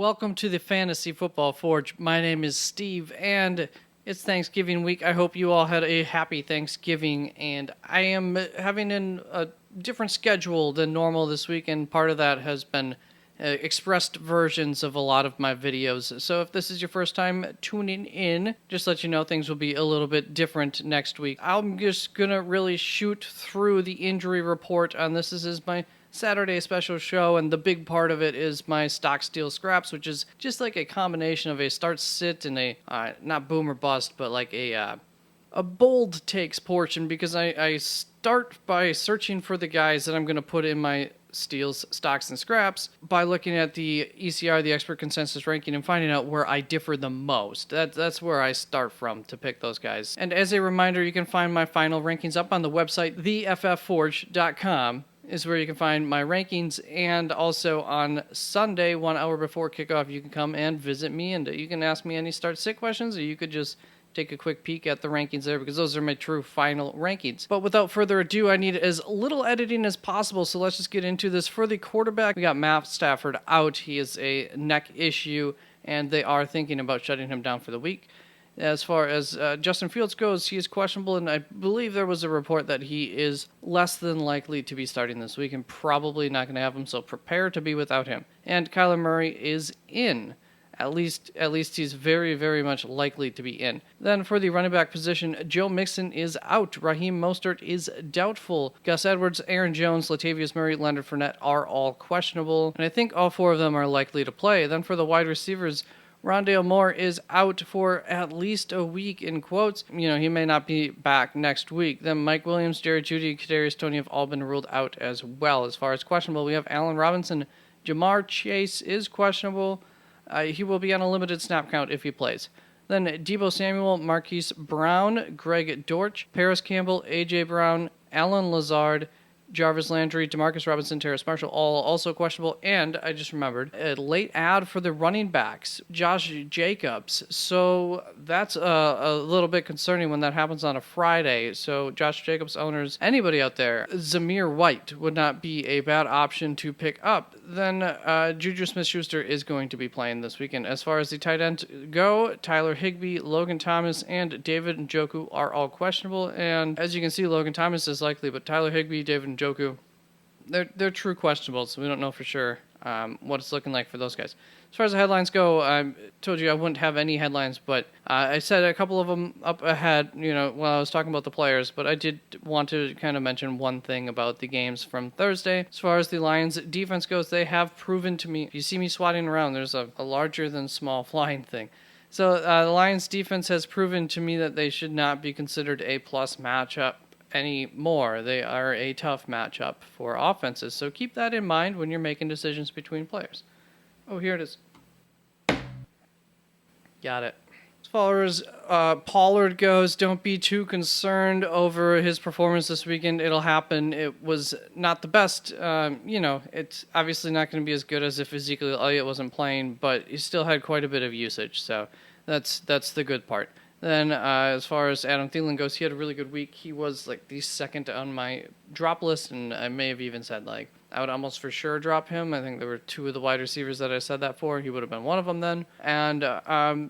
welcome to the Fantasy Football Forge. My name is Steve, and it's Thanksgiving week. I hope you all had a happy Thanksgiving, and I am having a different schedule than normal this week, and part of that has been expressed versions of a lot of my videos. So if this is your first time tuning in, just let you know things will be a little bit different next week. I'm just gonna really shoot through the injury report on this. This is my Saturday special show, and the big part of it is my stock steal scraps, which is just like a combination of a start sit and a not boom or bust, but like a bold takes portion, because I start by searching for the guys that I'm going to put in my steals, stocks, and scraps by looking at the ECR, the expert consensus ranking, and finding out where I differ the most. That's where I start from to pick those guys. And as a reminder, you can find my final rankings up on the website, theffforge.com. is where you can find my rankings, and also on Sunday, 1 hour before kickoff, you can come and visit me, and you can ask me any start-sit questions, or you could just take a quick peek at the rankings there, because those are my true final rankings. But without further ado, I need as little editing as possible, so let's just get into this. For the quarterback, we got Matt Stafford out. He is a neck issue, and they are thinking about shutting him down for the week. As far as Justin Fields goes, he is questionable, and I believe there was a report that he is less than likely to be starting this week and probably not going to have him, so prepare to be without him. And Kyler Murray is in. At least he's very, very much likely to be in. Then for the running back position, Joe Mixon is out. Raheem Mostert is doubtful. Gus Edwards, Aaron Jones, Latavius Murray, Leonard Fournette are all questionable, and I think all four of them are likely to play. Then for the wide receivers, Rondale Moore is out for at least a week, in quotes. He may not be back next week. Then Mike Williams, Jerry Jeudy, Kadarius Toney have all been ruled out as well. As far as questionable, we have Allen Robinson. Jamar Chase is questionable. He will be on a limited snap count if he plays. Then Deebo Samuel, Marquise Brown, Greg Dortch, Paris Campbell, A.J. Brown, Alan Lazard, Jarvis Landry, Demarcus Robinson, Terrace Marshall, all also questionable. And I just remembered a late ad for the running backs, Josh Jacobs. So that's a little bit concerning when that happens on a Friday. So Josh Jacobs owners, anybody out there, Zamir White would not be a bad option to pick up. Then Juju Smith-Schuster is going to be playing this weekend. As far as the tight end go, Tyler Higbee, Logan Thomas, and David Njoku are all questionable. And as you can see, Logan Thomas is likely, but Tyler Higbee, David Njoku, they're true questionables, so we don't know for sure what it's looking like for those guys. As far as the headlines go, I told you I wouldn't have any headlines, but I said a couple of them up ahead, while I was talking about the players, but I did want to kind of mention one thing about the games from Thursday. As far as the Lions defense goes, they have proven to me, if you see me swatting around, there's a larger than small flying thing. So the Lions defense has proven to me that they should not be considered a plus matchup anymore. They are a tough matchup for offenses, so keep that in mind when you're making decisions between players. Oh, here it is. Got it. As far as Pollard goes, don't be too concerned over his performance this weekend. It'll happen. It was not the best. It's obviously not going to be as good as if Ezekiel Elliott wasn't playing, but he still had quite a bit of usage, so that's the good part. Then as far as Adam Thielen goes, he had a really good week. He was like the second on my drop list, and I may have even said I would almost for sure drop him. I think there were two of the wide receivers that I said that for. He would have been one of them then. And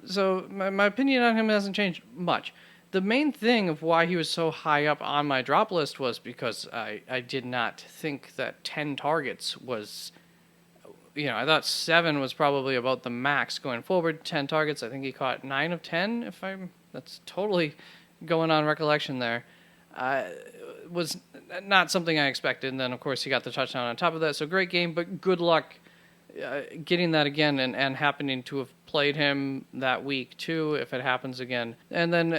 so my opinion on him hasn't changed much. The main thing of why he was so high up on my drop list was because I did not think that 10 targets was... I thought 7 was probably about the max going forward. 10 targets, I think he caught 9 of 10, that's totally going on recollection there. Was not something I expected, and then, of course, he got the touchdown on top of that, so great game, but good luck getting that again and happening to have played him that week, too, if it happens again. And then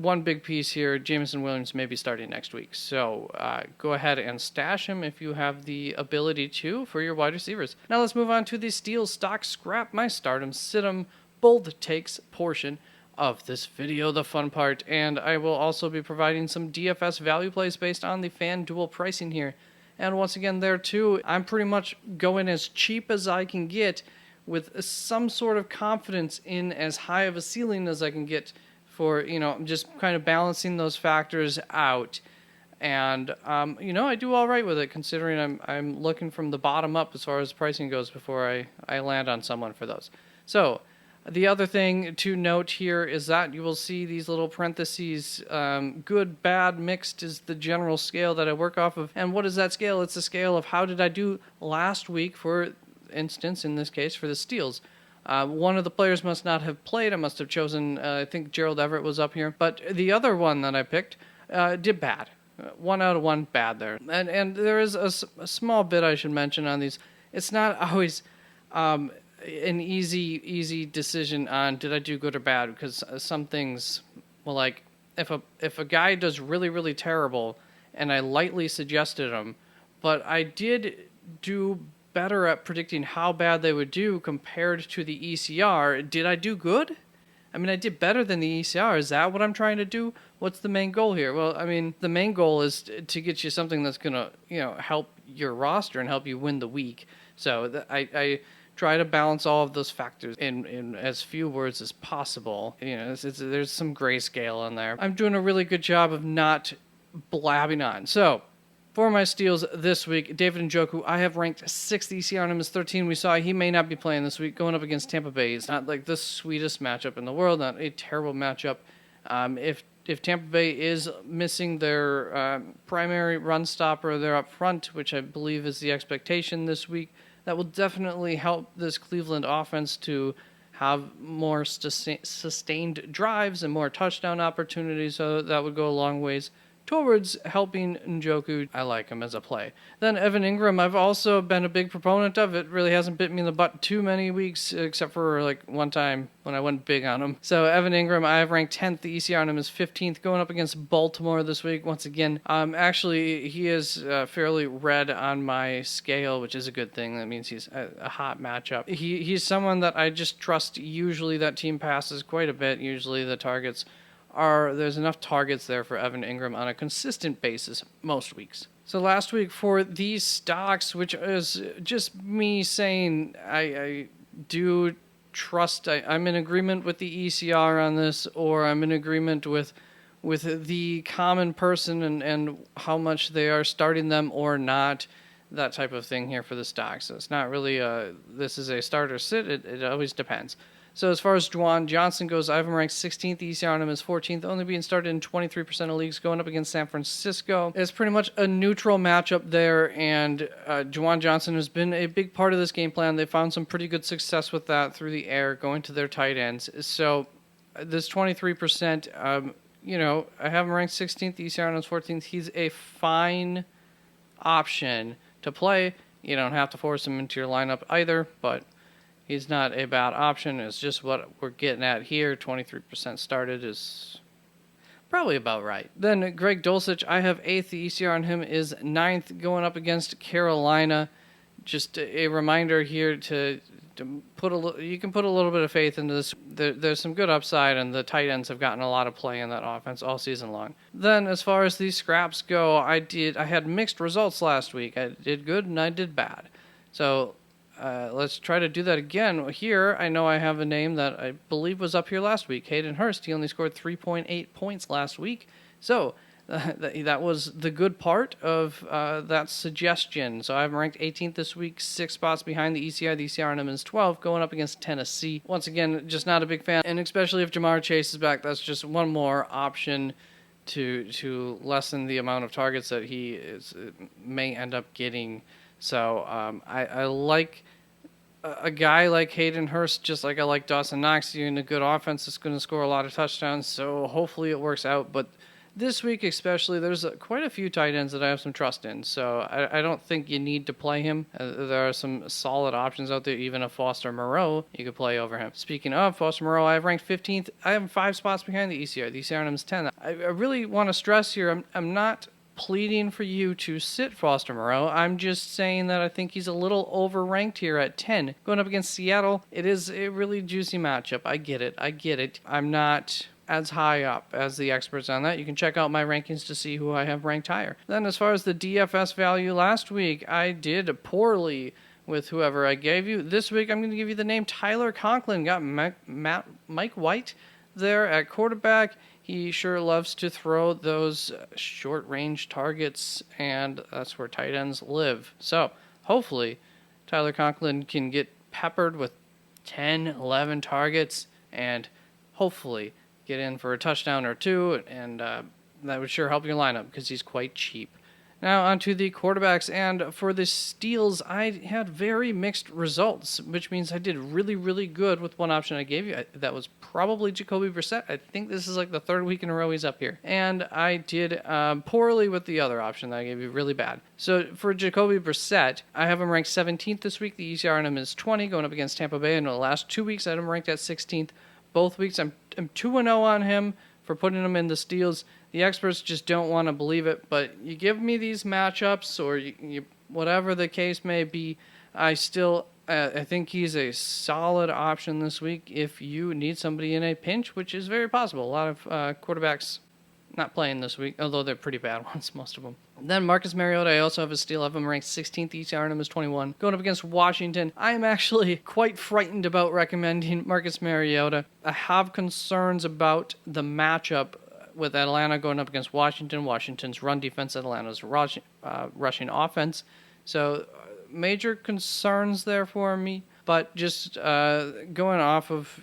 one big piece here, Jameson Williams may be starting next week, so go ahead and stash him if you have the ability to for your wide receivers. Now let's move on to the Steal, Stock, Scrap, My Stardom, Sit-em, Bold Takes portion of this video, the fun part, and I will also be providing some DFS value plays based on the FanDuel pricing here. And once again, there too, I'm pretty much going as cheap as I can get with some sort of confidence in as high of a ceiling as I can get for, just kind of balancing those factors out. And I do all right with it considering I'm looking from the bottom up as far as pricing goes before I land on someone for those. So the other thing to note here is that you will see these little parentheses. Good, bad, mixed is the general scale that I work off of. And what is that scale? It's a scale of how did I do last week, for instance, in this case, for the Steels. One of the players must not have played. I must have chosen, I think Gerald Everett was up here. But the other one that I picked did bad. 1 out of 1 bad there. And there is a small bit I should mention on these. It's not always an easy decision on did I do good or bad, because some things, well, like if a guy does really, really terrible and I lightly suggested him, but I did do better at predicting how bad they would do compared to the ECR, did I do good? I mean, I did better than the ECR. Is that what I'm trying to do? What's the main goal here? Well, I mean, the main goal is to get you something that's going to, help your roster and help you win the week. So I try to balance all of those factors in as few words as possible. There's some grayscale in there. I'm doing a really good job of not blabbing on. So, for my steals this week, David Njoku, I have ranked 6th. The ECR on him is 13. We saw he may not be playing this week, going up against Tampa Bay. It's not like the sweetest matchup in the world, not a terrible matchup. If Tampa Bay is missing their primary run stopper, they're up front, which I believe is the expectation this week. That will definitely help this Cleveland offense to have more sustained drives and more touchdown opportunities, so that would go a long ways towards helping Njoku. I like him as a play. Then Evan Ingram, I've also been a big proponent of. It really hasn't bit me in the butt too many weeks, except for like one time when I went big on him. So Evan Ingram, I have ranked 10th. The ECR on him is 15th, going up against Baltimore this week. Once again, actually, he is fairly red on my scale, which is a good thing. That means he's a hot matchup. He's someone that I just trust. Usually that team passes quite a bit. Usually the targets there's enough targets there for Evan Ingram on a consistent basis most weeks. So last week for these stocks, which is just me saying I do trust, I'm in agreement with the ECR on this, or I'm in agreement with the common person and how much they are starting them or not, that type of thing here for the stocks. So it's not really this is a start or sit, it always depends. So as far as Juwan Johnson goes, I have him ranked 16th. The ECR on him is 14th, only being started in 23% of leagues, going up against San Francisco. It's pretty much a neutral matchup there, and Juwan Johnson has been a big part of this game plan. They found some pretty good success with that through the air, going to their tight ends. So this 23%, I have him ranked 16th. The ECR on him is 14th. He's a fine option to play. You don't have to force him into your lineup either, but he's not a bad option. It's just what we're getting at here. 23% started is probably about right. Then Greg Dulcich, I have 8th. The ECR on him is 9th, going up against Carolina. Just a reminder here to put you can put a little bit of faith into this. There's some good upside, and the tight ends have gotten a lot of play in that offense all season long. Then as far as these scraps go, I had mixed results last week. I did good and I did bad. So let's try to do that again. Here, I know I have a name that I believe was up here last week, Hayden Hurst. He only scored 3.8 points last week. So that was the good part of that suggestion. So I have him ranked 18th this week, 6 spots behind the ECR. The ECR on him is 12, going up against Tennessee. Once again, just not a big fan. And especially if Jamar Chase is back, that's just one more option to lessen the amount of targets that he may end up getting. So I like a guy like Hayden Hurst, just like I like Dawson Knox. You're in a good offense that's going to score a lot of touchdowns, so hopefully it works out. But this week especially, there's quite a few tight ends that I have some trust in, so I don't think you need to play him. There are some solid options out there, even a Foster Moreau you could play over him. Speaking of Foster Moreau, I have ranked 15th. I have 5 spots behind the ECR. The ECR on him is 10. I really want to stress here, I'm not pleading for you to sit Foster Moreau. I'm just saying that I think he's a little overranked here at 10. Going up against Seattle, it is a really juicy matchup. I get it. I'm not as high up as the experts on that. You can check out my rankings to see who I have ranked higher. Then as far as the DFS value, last week I did poorly with whoever I gave you. This week I'm going to give you the name Tyler Conklin. Got Mike White there at quarterback. he sure loves to throw those short-range targets, and that's where tight ends live. So hopefully Tyler Conklin can get peppered with 10, 11 targets and hopefully get in for a touchdown or two, and that would sure help your lineup because he's quite cheap. Now on to the quarterbacks, and for the steals, I had very mixed results, which means I did really, really good with one option I gave you. That was probably Jacoby Brissett. I think this is like the third week in a row he's up here. And I did poorly with the other option that I gave you, really bad. So for Jacoby Brissett, I have him ranked 17th this week. The ECR on him is 20, going up against Tampa Bay. In the last 2 weeks, I had him ranked at 16th. Both weeks, I'm 2-0 on him for putting him in the steals. The experts just don't want to believe it, but you give me these matchups or you whatever the case may be, I still I think he's a solid option this week if you need somebody in a pinch, which is very possible. A lot of quarterbacks not playing this week, although they're pretty bad ones, most of them. Then Marcus Mariota, I also have a steal. I have him ranked 16th. ECR on him is 21. Going up against Washington, I am actually quite frightened about recommending Marcus Mariota. I have concerns about the matchup with Atlanta going up against Washington. Washington's run defense, Atlanta's rushing offense. So major concerns there for me. But just going off of,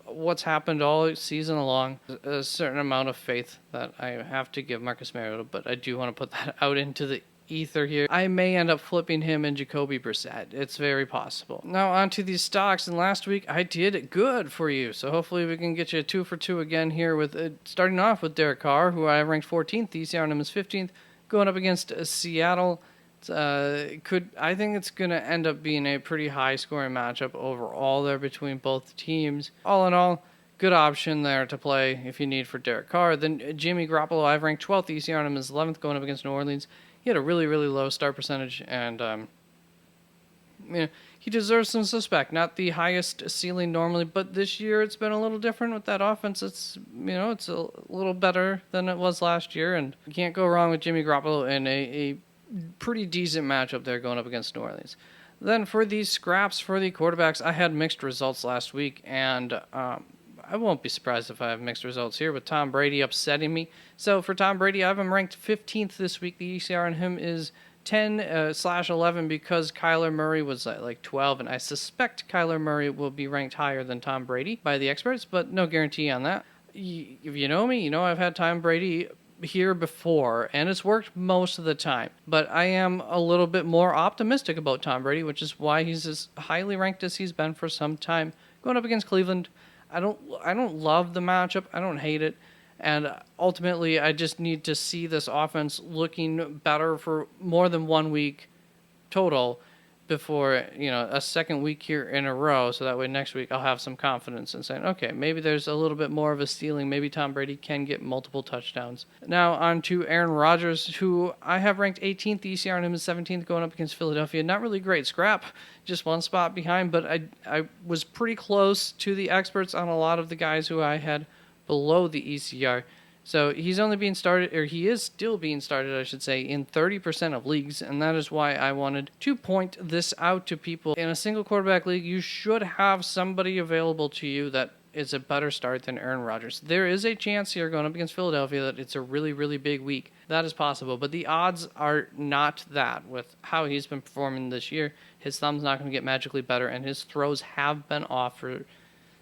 what's happened all season long, a certain amount of faith that I have to give Marcus Mariota, but I do want to put that out into the ether here. I may end up flipping him in Jacoby Brissett. It's very possible. Now on to these stocks, and last week I did good for you, so hopefully we can get you a 2 for 2 again here with starting off with Derek Carr, who I ranked 14th. The ECR on him is 15th, going up against Seattle. I think it's going to end up being a pretty high scoring matchup overall there between both teams. All in all, good option there to play if you need for Derek Carr. Then Jimmy Garoppolo, I've ranked 12th. The ECR on him is 11th, going up against New Orleans. He had a really, really low start percentage, and he deserves some respect. Not the highest ceiling normally, but this year it's been a little different with that offense. It's it's a little better than it was last year, and you can't go wrong with Jimmy Garoppolo in a pretty decent matchup there going up against New Orleans. Then for these scraps for the quarterbacks, I had mixed results last week, and I won't be surprised if I have mixed results here with Tom Brady upsetting me. So for Tom Brady, I have him ranked 15th this week. The ECR on him is 10/11 because Kyler Murray was at like 12, and I suspect Kyler Murray will be ranked higher than Tom Brady by the experts, but no guarantee on that. If you know me, I've had Tom Brady here before, and it's worked most of the time. But I am a little bit more optimistic about Tom Brady, which is why he's as highly ranked as he's been for some time. Going up against Cleveland, I don't love the matchup. I don't hate it. And ultimately, I just need to see this offense looking better for more than 1 week total before, a second week here in a row. So that way next week I'll have some confidence in saying, okay, maybe there's a little bit more of a ceiling. Maybe Tom Brady can get multiple touchdowns. Now on to Aaron Rodgers, who I have ranked 18th. The ECR on him is 17th, going up against Philadelphia. Not really great scrap, just one spot behind, but I was pretty close to the experts on a lot of the guys who I had below the ECR. So he is still being started, I should say, in 30% of leagues, and that is why I wanted to point this out to people. In a single quarterback league, you should have somebody available to you that is a better start than Aaron Rodgers. There is a chance here going up against Philadelphia that it's a really, really big week. That is possible, but the odds are not that with how he's been performing this year. His thumb's not going to get magically better, and his throws have been off for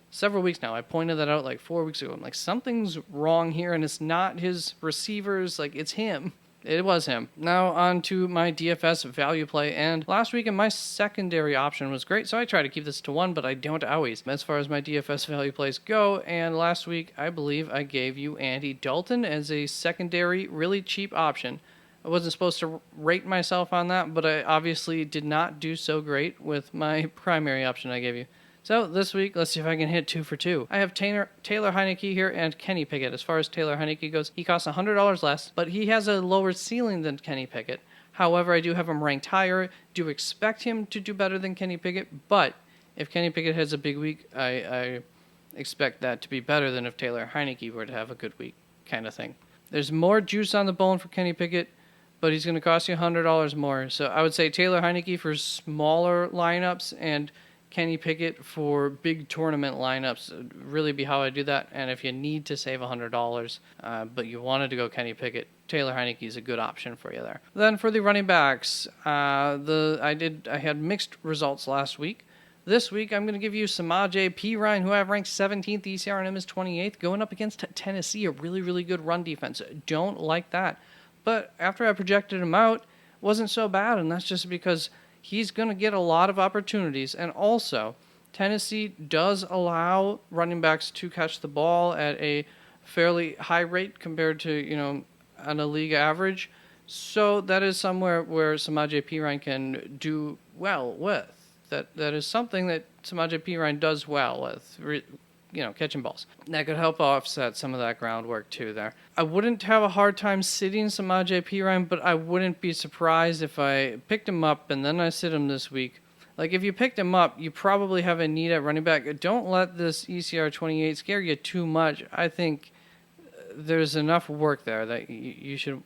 several weeks now. I pointed that out like 4 weeks ago. I'm like, something's wrong here, and it's not his receivers. Like, it's him. It was him. Now on to my DFS value play, and last week my secondary option was great, so I try to keep this to 1, but I don't always as far as my DFS value plays go. And last week I believe I gave you Andy Dalton as a secondary really cheap option. I wasn't supposed to rate myself on that, but I obviously did not do so great with my primary option I gave you. So this week, let's see if I can hit 2 for 2. I have Taylor Heinicke here and Kenny Pickett. As far as Taylor Heinicke goes, he costs $100 less, but he has a lower ceiling than Kenny Pickett. However, I do have him ranked higher. Do expect him to do better than Kenny Pickett, but if Kenny Pickett has a big week, I expect that to be better than if Taylor Heinicke were to have a good week, kind of thing. There's more juice on the bone for Kenny Pickett, but he's going to cost you $100 more. So I would say Taylor Heinicke for smaller lineups and Kenny Pickett for big tournament lineups would really be how I do that. And if you need to save $100, but you wanted to go Kenny Pickett, Taylor Heineke is a good option for you there. Then for the running backs, I had mixed results last week. This week, I'm going to give you Samaje Perine, who I have ranked 17th. The ECR on him is 28th, going up against Tennessee, a really, really good run defense. Don't like that. But after I projected him out, wasn't so bad, and that's just because he's going to get a lot of opportunities. And also, Tennessee does allow running backs to catch the ball at a fairly high rate compared to, on a league average. So that is somewhere where Samaje Perine can do well with. That is something that Samaje Perine does well with, catching balls. That could help offset some of that groundwork too there. I wouldn't have a hard time sitting Samaje Perine, but I wouldn't be surprised if I picked him up and then I sit him this week. Like, if you picked him up, you probably have a need at running back. Don't let this ECR 28 scare you too much. I think there's enough work there that you should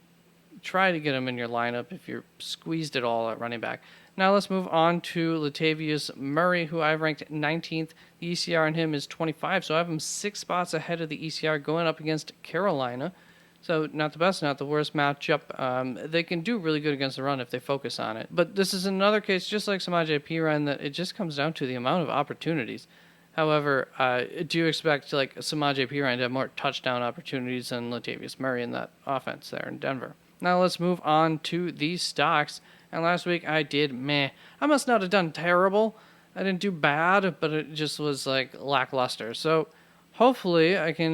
try to get him in your lineup if you're squeezed at all at running back. Now let's move on to Latavius Murray, who I've ranked 19th. The ECR on him is 25, so I have him 6 spots ahead of the ECR going up against Carolina. So not the best, not the worst matchup. They can do really good against the run if they focus on it. But this is another case, just like Samaje Perine, that it just comes down to the amount of opportunities. However, do you expect Samaje Perine to have more touchdown opportunities than Latavius Murray in that offense there in Denver? Now let's move on to these stocks. And last week I did meh. I must not have done terrible. I didn't do bad, but it just was lackluster. So hopefully I can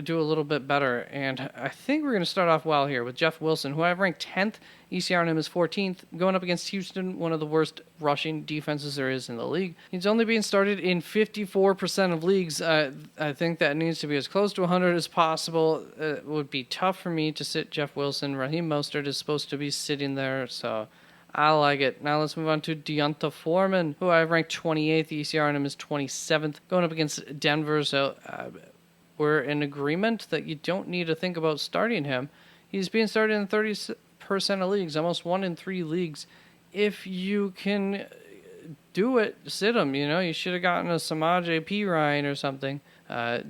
do a little bit better. And I think we're going to start off well here with Jeff Wilson, who I've ranked 10th. ECR on him is 14th, going up against Houston, one of the worst rushing defenses there is in the league. He's only being started in 54% of leagues. I think that needs to be as close to 100 as possible. It would be tough for me to sit Jeff Wilson. Raheem Mostert is supposed to be sitting there, so I like it. Now let's move on to Deonta Foreman, who I've ranked 28th. The ECR on him is 27th, going up against Denver. So we're in agreement that you don't need to think about starting him. He's being started in 30% of leagues, almost 1 in 3 leagues. If you can do it, sit him. You should have gotten a Samaje Perine or something.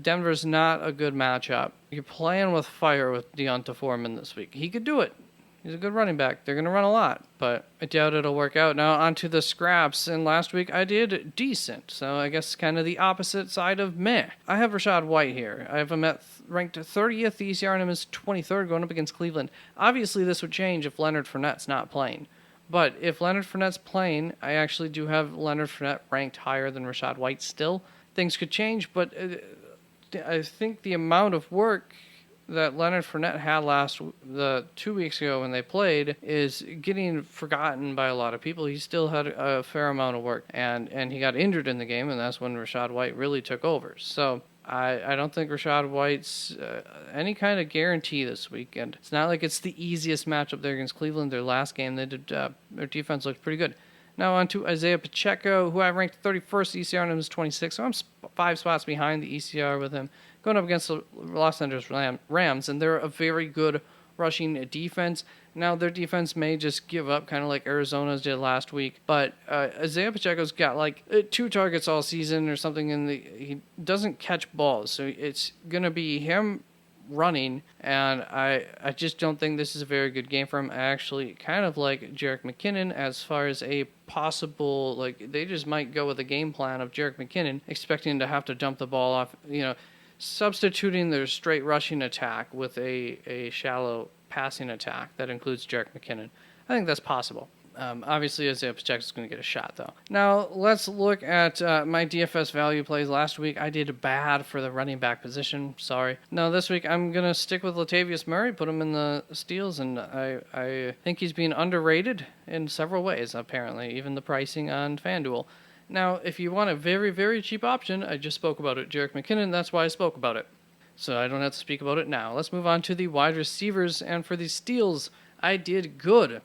Denver's not a good matchup. You're playing with fire with Deonta Foreman this week. He could do it. He's a good running back. They're going to run a lot, but I doubt it'll work out. Now, on to the scraps. And last week, I did decent. So I guess kind of the opposite side of meh. I have Rachaad White here. I have him ranked 30th. The ECR on him is 23rd, going up against Cleveland. Obviously, this would change if Leonard Fournette's not playing. But if Leonard Fournette's playing, I actually do have Leonard Fournette ranked higher than Rachaad White still. Things could change, but I think the amount of work that Leonard Fournette had 2 weeks ago when they played is getting forgotten by a lot of people. He still had a fair amount of work, and he got injured in the game, and that's when Rachaad White really took over. So I don't think Rachaad White's any kind of guarantee this week, and it's not like it's the easiest matchup there against Cleveland. Their last game, their defense looked pretty good. Now on to Isaiah Pacheco, who I ranked 31st. The ECR on him is 26, so I'm 5 spots behind the ECR with him, going up against the Los Angeles Rams, and they're a very good rushing defense. Now, their defense may just give up, kind of like Arizona's did last week, but Isaiah Pacheco's got 2 targets all season or something, and he doesn't catch balls, so it's going to be him running, and I just don't think this is a very good game for him. I actually kind of like Jerick McKinnon as far as a possible, they just might go with a game plan of Jerick McKinnon, expecting to have to dump the ball off, substituting their straight rushing attack with a shallow passing attack that includes Jerick McKinnon. I think that's possible. Obviously, Isaiah Pacheco is going to get a shot, though. Now, let's look at my DFS value plays. Last week, I did bad for the running back position. Sorry. Now, this week, I'm going to stick with Latavius Murray, put him in the steals, and I think he's being underrated in several ways, apparently, even the pricing on FanDuel. Now, if you want a very, very cheap option, I just spoke about it, Jerick McKinnon. That's why I spoke about it. So I don't have to speak about it now. Let's move on to the wide receivers, and for the steals, I did good.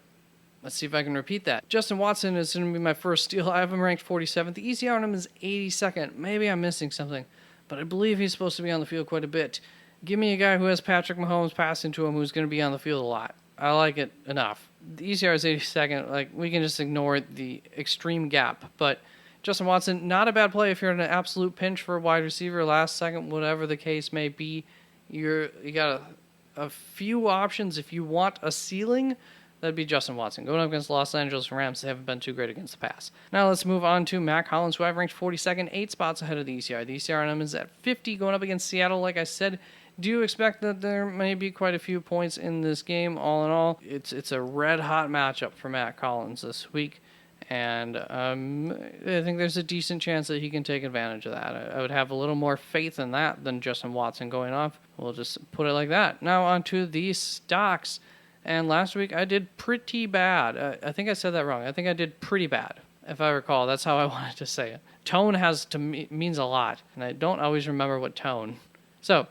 Let's see if I can repeat that. Justin Watson is going to be my first steal. I have him ranked 47th. The ECR on him is 82nd. Maybe I'm missing something, but I believe he's supposed to be on the field quite a bit. Give me a guy who has Patrick Mahomes passing to him who's going to be on the field a lot. I like it enough. The ECR is 82nd. We can just ignore the extreme gap, but Justin Watson, not a bad play if you're in an absolute pinch for a wide receiver, last second, whatever the case may be. You got a few options. If you want a ceiling, that'd be Justin Watson. Going up against the Los Angeles Rams, they haven't been too great against the pass. Now let's move on to Matt Collins, who I've ranked 42nd, 8 spots ahead of the ECR. The ECR on him is at 50, going up against Seattle. Like I said, do expect that there may be quite a few points in this game. All in all, it's a red-hot matchup for Matt Collins this week. And I think there's a decent chance that he can take advantage of that. I would have a little more faith in that than Justin Watson going off. We'll just put it like that. Now on to the stocks. And last week I did pretty bad. I think I said that wrong. I think I did pretty bad, if I recall. That's how I wanted to say it. Tone means a lot, and I don't always remember what tone. So,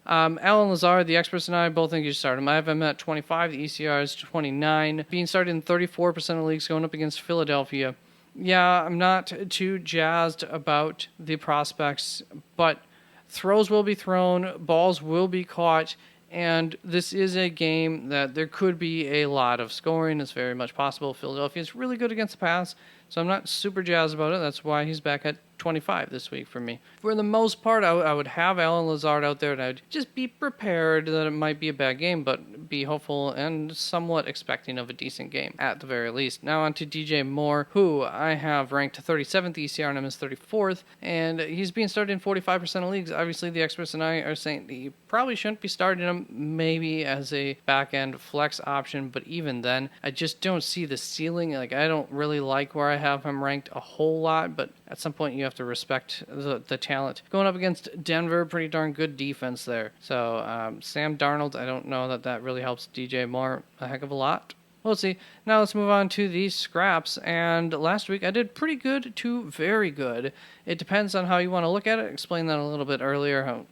Alan Lazard, the experts, and I both think you should start him. I have him at 25. The ECR is 29. Being started in 34% of leagues, going up against Philadelphia. Yeah, I'm not too jazzed about the prospects, but throws will be thrown, balls will be caught, and this is a game that there could be a lot of scoring. It's very much possible. Philadelphia is really good against the pass, so I'm not super jazzed about it. That's why he's back at 25 this week for me. For the most part, I would have Alan Lazard out there, and I'd just be prepared that it might be a bad game, but be hopeful and somewhat expecting of a decent game, at the very least. Now on to DJ Moore, who I have ranked 37th ECR, and him is 34th, and he's being started in 45% of leagues. Obviously, the experts and I are saying that you probably shouldn't be starting him, maybe as a back-end flex option, but even then, I just don't see the ceiling. Like, I don't really like where I have him ranked a whole lot, but at some point you have to respect the talent. Going up against Denver, pretty darn good defense there. So Sam Darnold, I don't know that really helps DJ Moore a heck of a lot. We'll see. Now let's move on to these scraps. And last week I did pretty good to very good. It depends on how you want to look at it. I explained that a little bit earlier. How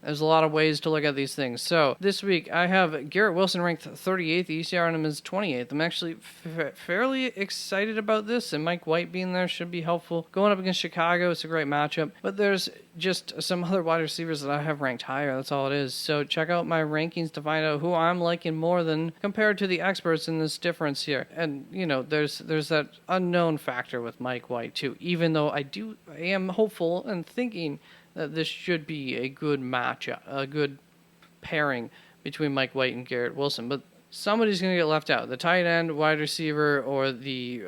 there's a lot of ways to look at these things. So this week I have Garrett Wilson ranked 38th. The ECR on him is 28th. I'm actually fairly excited about this, and Mike White being there should be helpful. Going up against Chicago, it's a great matchup. But there's just some other wide receivers that I have ranked higher. That's all it is. So check out my rankings to find out who I'm liking more than compared to the experts in this difference here. And, you know, there's that unknown factor with Mike White too, even though I am hopeful and thinking that this should be a good matchup, a good pairing between Mike White and Garrett Wilson. But somebody's going to get left out. The tight end, wide receiver, or the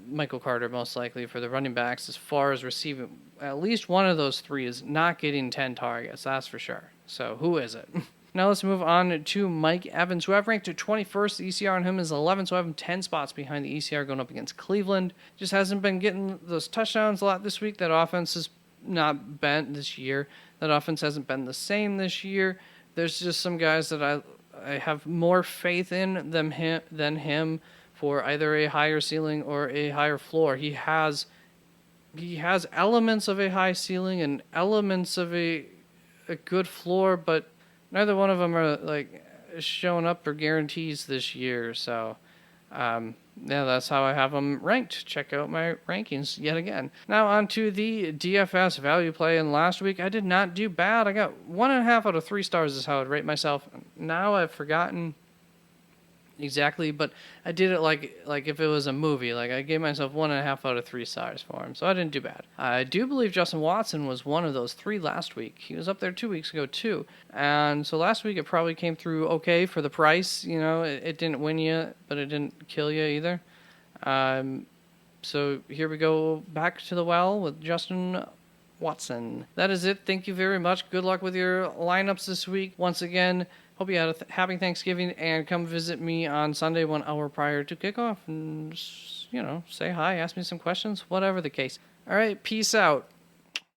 Michael Carter, most likely, for the running backs, as far as receiving. At least one of those three is not getting 10 targets, that's for sure. So who is it? Now let's move on to Mike Evans, who I've ranked to 21st. The ECR on him is 11, so I have him 10 spots behind the ECR going up against Cleveland. Just hasn't been getting those touchdowns a lot this week. That offense is not bent this year. That offense hasn't been the same this year. There's just some guys that I have more faith in than him for either a higher ceiling or a higher floor. He has elements of a high ceiling and elements of a good floor, but neither one of them are like showing up for guarantees this year. So yeah, that's how I have them ranked. Check out my rankings yet again. Now on to the DFS value play. And last week I did not do bad. I got 1.5 out of 3 stars is how I'd rate myself. Now I've forgotten exactly, but I did it like if it was a movie. Like I gave myself 1.5 out of 3 stars for him, so I didn't do bad. I do believe Justin Watson was one of those 3 last week. He was up there 2 weeks ago too, and so last week it probably came through okay for the price. You know, it didn't win you, but it didn't kill you either. So here we go back to the well with Justin Watson. That is it. Thank you very much. Good luck with your lineups this week. Once again, hope you had a happy Thanksgiving, and come visit me on Sunday 1 hour prior to kickoff and, you know, say hi, ask me some questions, whatever the case. All right, peace out.